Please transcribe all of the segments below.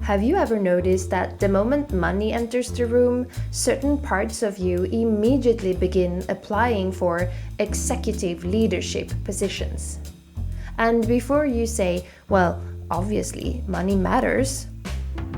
Have you ever noticed that the moment money enters the room, certain parts of you immediately begin applying for executive leadership positions? And before you say, well, obviously, money matters.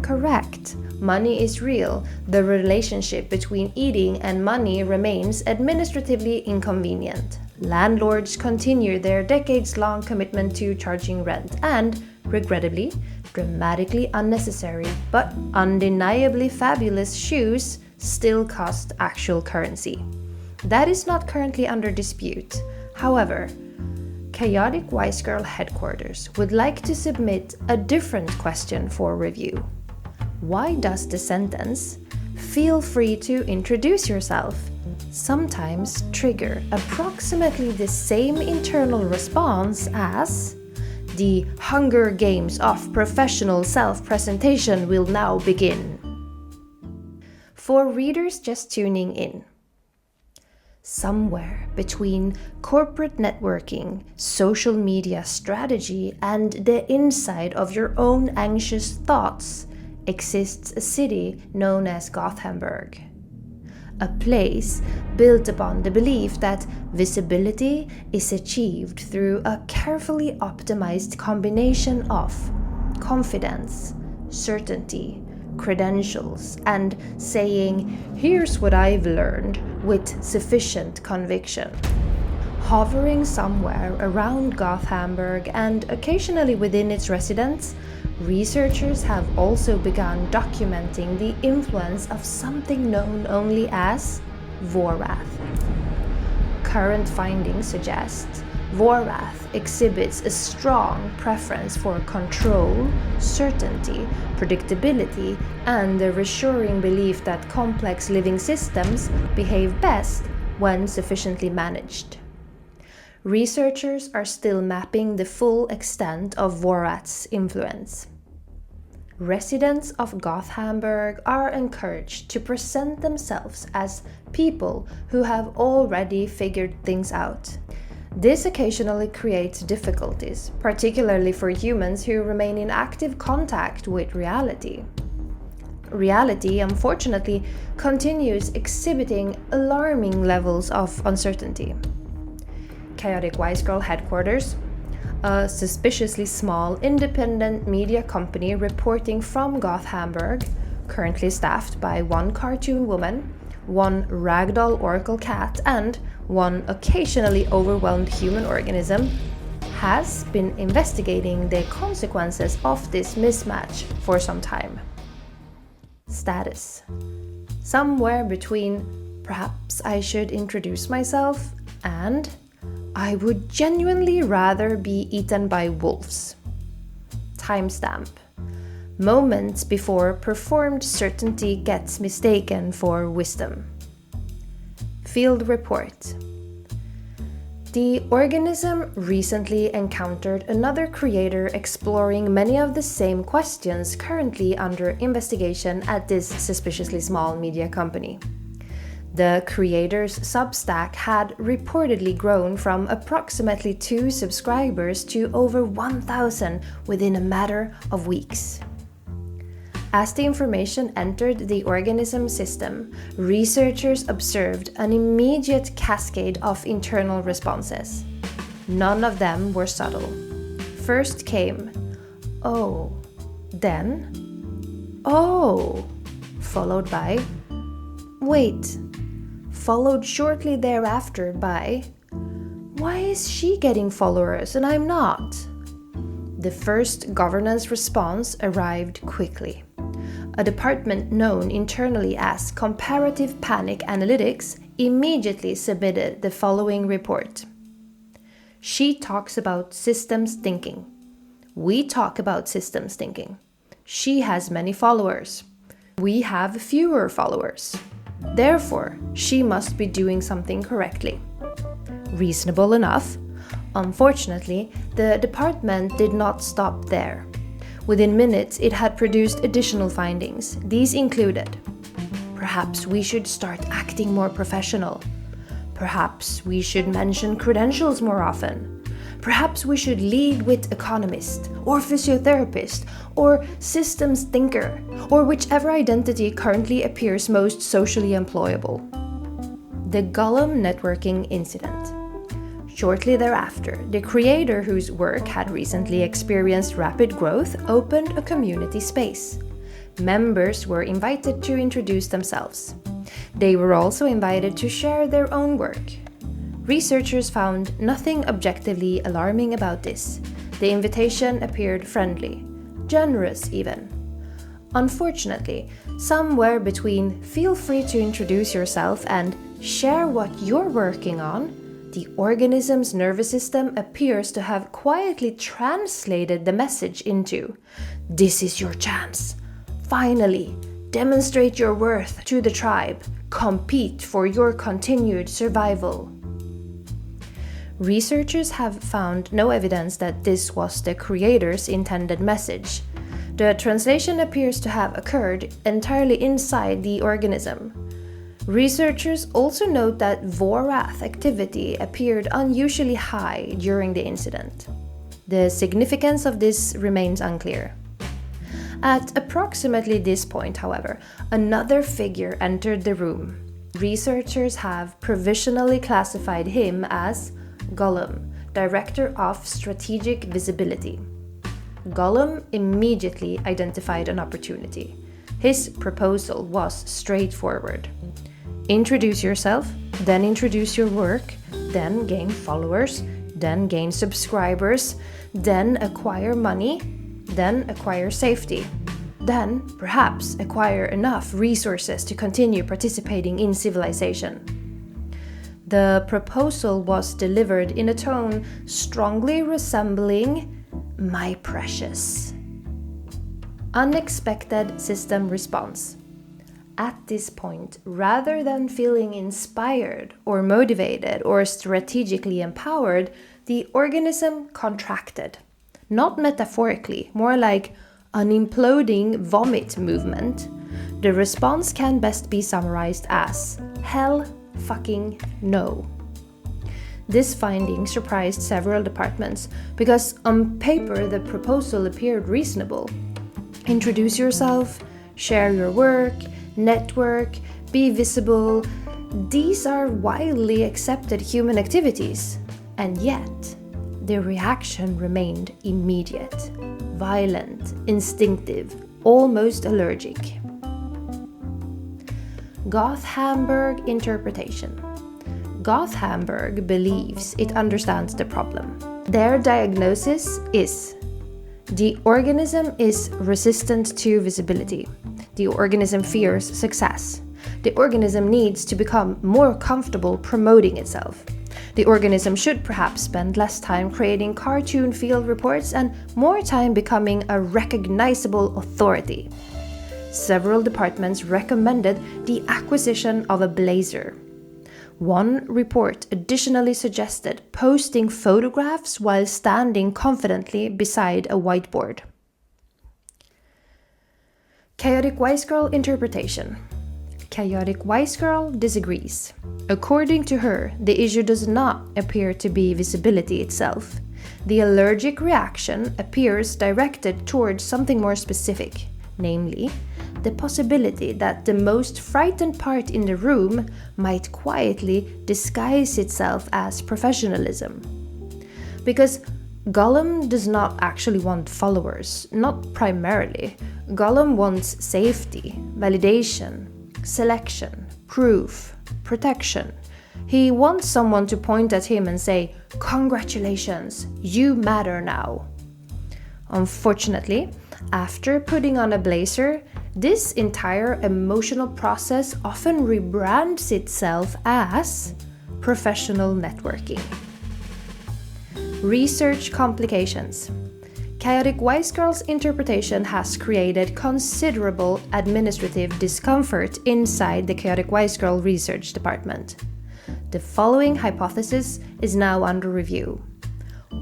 Correct. Money is real. The relationship between eating and money remains administratively inconvenient. Landlords continue their decades-long commitment to charging rent and, regrettably, dramatically unnecessary but undeniably fabulous shoes still cost actual currency. That is not currently under dispute. However, Chaotic Wise Girl headquarters would like to submit a different question for review. Why does the sentence, "Feel free to introduce yourself," sometimes trigger approximately the same internal response as "The Hunger Games of professional self-presentation will now begin"? For readers just tuning in, somewhere between corporate networking, social media strategy, and the inside of your own anxious thoughts exists a city known as Gothenburg. A place built upon the belief that visibility is achieved through a carefully optimized combination of confidence, certainty, credentials, and saying, "Here's what I've learned," with sufficient conviction. Hovering somewhere around Gothenburg and occasionally within its residents, researchers have also begun documenting the influence of something known only as Vorath. Current findings suggest Vorath exhibits a strong preference for control, certainty, predictability, and the reassuring belief that complex living systems behave best when sufficiently managed. Researchers are still mapping the full extent of Vorath's influence. Residents of Gothenburg are encouraged to present themselves as people who have already figured things out. This occasionally creates difficulties, particularly for humans who remain in active contact with reality. Reality, unfortunately, continues exhibiting alarming levels of uncertainty. Chaotic Wise Girl headquarters, a suspiciously small independent media company reporting from Gothenburg, currently staffed by one cartoon woman, one ragdoll oracle cat, and one occasionally overwhelmed human organism, has been investigating the consequences of this mismatch for some time. Status: somewhere between "perhaps I should introduce myself" and "I would genuinely rather be eaten by wolves." Timestamp: moments before performed certainty gets mistaken for wisdom. Field report: the organism recently encountered another creator exploring many of the same questions currently under investigation at this suspiciously small media company. The creator's Substack had reportedly grown from approximately 2 subscribers to over 1,000 within a matter of weeks. As the information entered the organism system, researchers observed an immediate cascade of internal responses. None of them were subtle. First came, "Oh," then, "Oh," followed by, "Wait," followed shortly thereafter by, "Why is she getting followers and I'm not?" The first governance response arrived quickly. A department known internally as Comparative Panic Analytics immediately submitted the following report. She talks about systems thinking. We talk about systems thinking. She has many followers. We have fewer followers. Therefore, she must be doing something correctly. Reasonable enough. Unfortunately, the department did not stop there. Within minutes, it had produced additional findings. These included: perhaps we should start acting more professional. Perhaps we should mention credentials more often. Perhaps we should lead with economist, or physiotherapist, or systems thinker, or whichever identity currently appears most socially employable. The Gollum networking incident. Shortly thereafter, the creator whose work had recently experienced rapid growth opened a community space. Members were invited to introduce themselves. They were also invited to share their own work. Researchers found nothing objectively alarming about this. The invitation appeared friendly, generous even. Unfortunately, somewhere between "feel free to introduce yourself" and "share what you're working on," the organism's nervous system appears to have quietly translated the message into "this is your chance. Finally, demonstrate your worth to the tribe. Compete for your continued survival." Researchers have found no evidence that this was the creator's intended message. The translation appears to have occurred entirely inside the organism. Researchers also note that Vorath activity appeared unusually high during the incident. The significance of this remains unclear. At approximately this point, however, another figure entered the room. Researchers have provisionally classified him as Gollum, Director of Strategic Visibility. Gollum immediately identified an opportunity. His proposal was straightforward. Introduce yourself, then introduce your work, then gain followers, then gain subscribers, then acquire money, then acquire safety, then perhaps acquire enough resources to continue participating in civilization. The proposal was delivered in a tone strongly resembling "my precious." Unexpected system response. At this point, rather than feeling inspired or motivated or strategically empowered, the organism contracted. Not metaphorically, more like an imploding vomit movement. The response can best be summarized as hell fucking no. This finding surprised several departments because on paper the proposal appeared reasonable. Introduce yourself, share your work, network, be visible. These are widely accepted human activities, and yet the reaction remained immediate, violent, instinctive, almost allergic. Gothenburg interpretation. Gothenburg believes it understands the problem. Their diagnosis is: the organism is resistant to visibility. The organism fears success. The organism needs to become more comfortable promoting itself. The organism should perhaps spend less time creating cartoon field reports and more time becoming a recognizable authority. Several departments recommended the acquisition of a blazer. One report additionally suggested posting photographs while standing confidently beside a whiteboard. Chaotic Wise Girl interpretation. Chaotic Wise Girl disagrees. According to her, the issue does not appear to be visibility itself. The allergic reaction appears directed towards something more specific, namely, the possibility that the most frightened part in the room might quietly disguise itself as professionalism. Because Gollum does not actually want followers, not primarily. Gollum wants safety, validation, selection, proof, protection. He wants someone to point at him and say, "Congratulations, you matter now." Unfortunately, after putting on a blazer, this entire emotional process often rebrands itself as professional networking. Research complications. Chaotic Wise Girl's interpretation has created considerable administrative discomfort inside the Chaotic Wise Girl research department. The following hypothesis is now under review.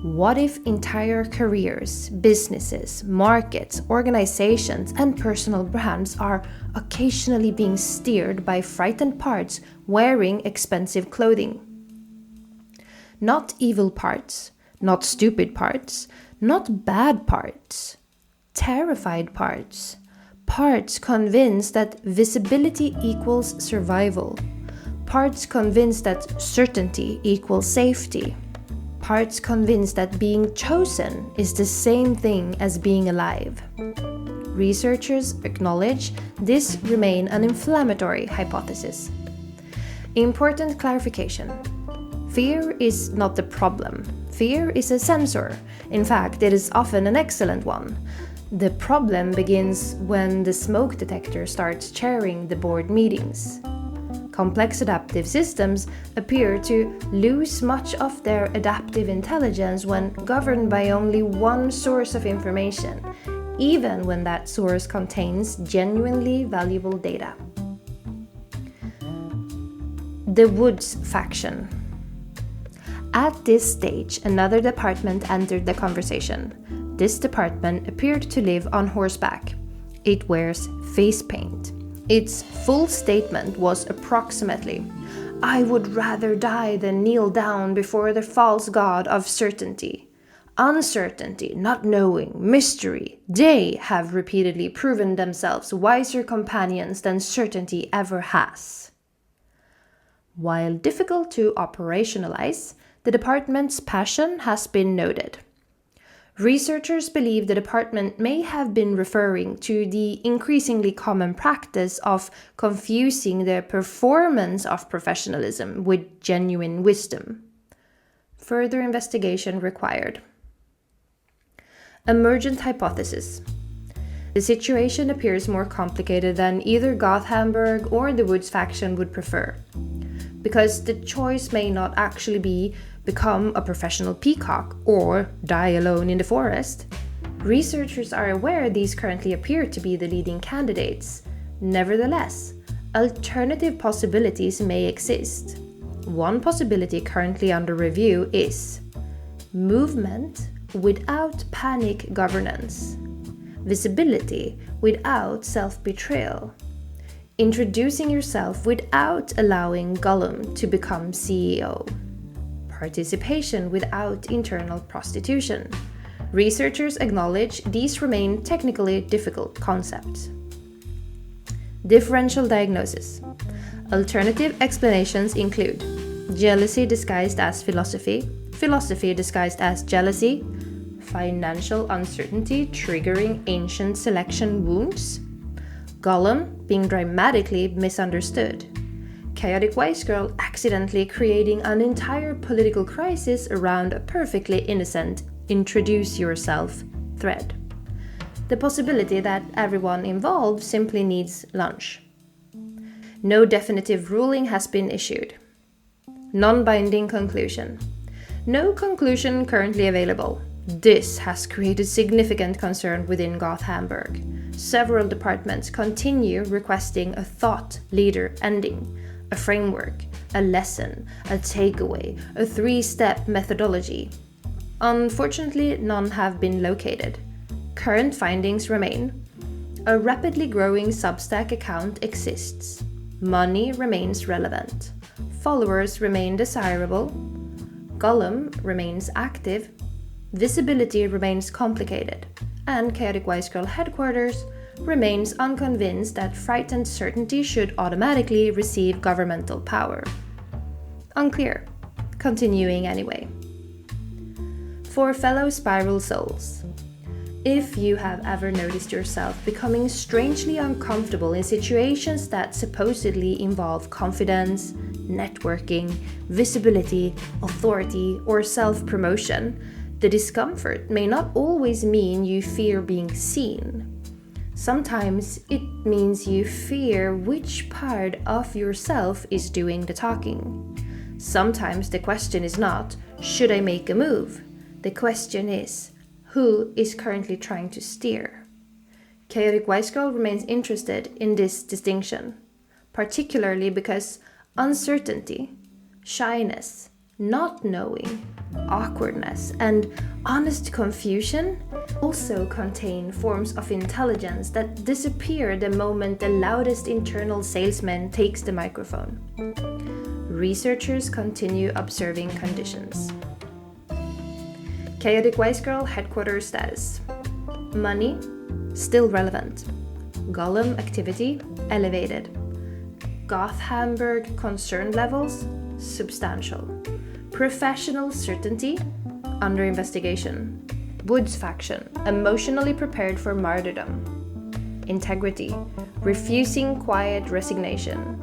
What if entire careers, businesses, markets, organizations, and personal brands are occasionally being steered by frightened parts wearing expensive clothing? Not evil parts, Not stupid parts, not bad parts, terrified parts, parts convinced that visibility equals survival, parts convinced that certainty equals safety, parts convinced that being chosen is the same thing as being alive. Researchers acknowledge this remains an inflammatory hypothesis. Important clarification. Fear is not the problem. Fear is a sensor. In fact, it is often an excellent one. The problem begins when the smoke detector starts chairing the board meetings. Complex adaptive systems appear to lose much of their adaptive intelligence when governed by only one source of information, even when that source contains genuinely valuable data. The Woods faction. At this stage, another department entered the conversation. This department appeared to live on horseback. It wears face paint. Its full statement was approximately, "I would rather die than kneel down before the false god of certainty. Uncertainty, not knowing, mystery, they have repeatedly proven themselves wiser companions than certainty ever has." While difficult to operationalize, the department's passion has been noted. Researchers believe the department may have been referring to the increasingly common practice of confusing the performance of professionalism with genuine wisdom. Further investigation required. Emergent hypothesis. The situation appears more complicated than either Gothenburg or the Woods faction would prefer. Because the choice may not actually be become a professional peacock or die alone in the forest. Researchers are aware these currently appear to be the leading candidates. Nevertheless, alternative possibilities may exist. One possibility currently under review is movement without panic governance, visibility without self-betrayal, introducing yourself without allowing Gollum to become CEO, participation without internal prostitution. Researchers acknowledge these remain technically difficult concepts. Differential diagnosis. Alternative explanations include jealousy disguised as philosophy, philosophy disguised as jealousy, financial uncertainty triggering ancient selection wounds, Gollum being dramatically misunderstood, chaotic wise girl accidentally creating an entire political crisis around a perfectly innocent introduce yourself thread, the possibility that everyone involved simply needs lunch. No definitive ruling has been issued. Non-binding conclusion. No conclusion currently available. This has created significant concern within Gothenburg. Several departments continue requesting a thought leader ending, a framework, a lesson, a takeaway, a 3-step methodology. Unfortunately, none have been located. Current findings remain. A rapidly growing Substack account exists. Money remains relevant. Followers remain desirable. Gollum remains active. Visibility remains complicated. And Chaotic Wise Girl headquarters remains unconvinced that frightened certainty should automatically receive governmental power. Unclear. Continuing anyway. For fellow spiral souls, if you have ever noticed yourself becoming strangely uncomfortable in situations that supposedly involve confidence, networking, visibility, authority, or self-promotion, the discomfort may not always mean you fear being seen. Sometimes it means you fear which part of yourself is doing the talking. Sometimes the question is not, should I make a move? The question is, who is currently trying to steer? Chaotic Wise Girl remains interested in this distinction, particularly because uncertainty, shyness, not knowing, awkwardness, and honest confusion also contain forms of intelligence that disappear the moment the loudest internal salesman takes the microphone. Researchers continue observing conditions. Chaotic Wise Girl headquarters status. Money, still relevant. Gollum activity, elevated. Goth Hamburg concern levels, substantial. Professional certainty, under investigation. Woods faction, emotionally prepared for martyrdom. Integrity, refusing quiet resignation.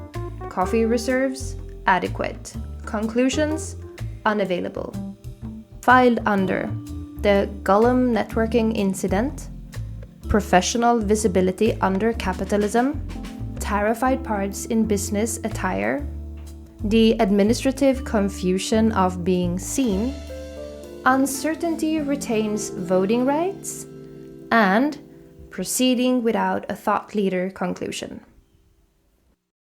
Coffee reserves, adequate. Conclusions, unavailable. Filed under the Gollum networking incident, professional visibility under capitalism, terrified parts in business attire, the administrative confusion of being seen, uncertainty retains voting rights, and proceeding without a thought leader conclusion.